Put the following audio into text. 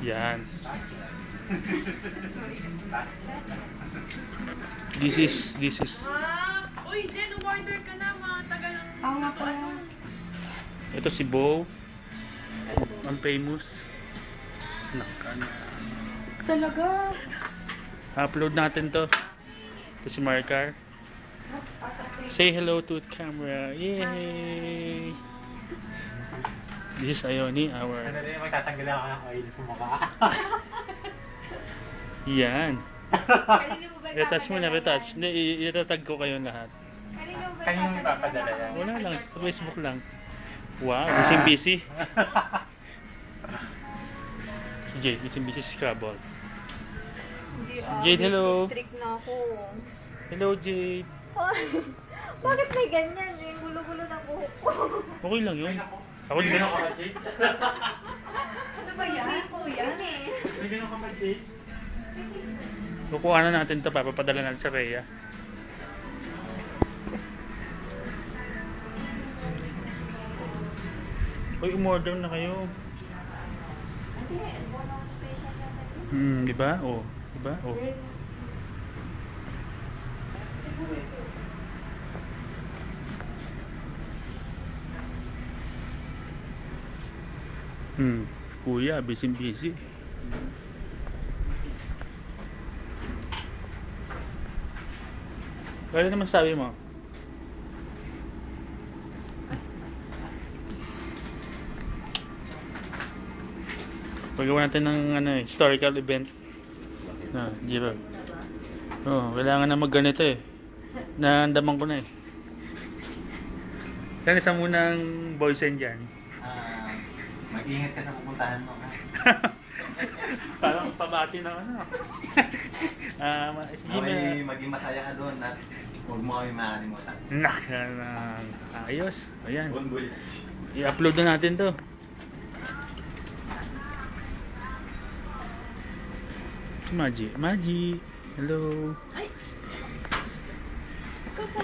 Yan. This is. Uy, Jen, umorder ka na. Mga tagal ng... Nga pala. Ito si Bo. Ang famous. Talaga. Upload natin to. Ito si Marcar. Say hello to the camera. Yay! This is Ioni, our... Ano rin, magtatanggal ako ng oil sa mukha. Yan. Kanino mo ba Retouch mo na, retouch. Hindi, itatag ko kayo lahat. Kanino mo ipapadala yan? Wala lang, sa Facebook lang. Wow, busy. Jade, busy Scrabble. Jade, hello. Strict na ako. Hello, Jade. Bakit may ganyan? Yung gulo-gulo ng buhok ko. Okay lang yun. Ako din. Ganun ka ba, Jade? Ano ba yan? Yan eh. May ganun ka ba, Jade? Kukuha na natin ito, papapadala natin sa Rhea. Uy, umorder na kayo. Diba? Oh, diba? Oh. Kuya, busy. Kaya naman sabi mo? Pagawa natin ng historical event na Giro. Kailangan na magganito eh. Naandaman ko na eh. Kaya isa munang boysen dyan. Mag-ingat ka sa pupuntahan mo, ha? Parang pabati na Maging masaya ka doon at huwag mo kami makalimutan. Ayos. Ayan. Bonboy. I-upload na natin to. Maji. Hello. Ikaw po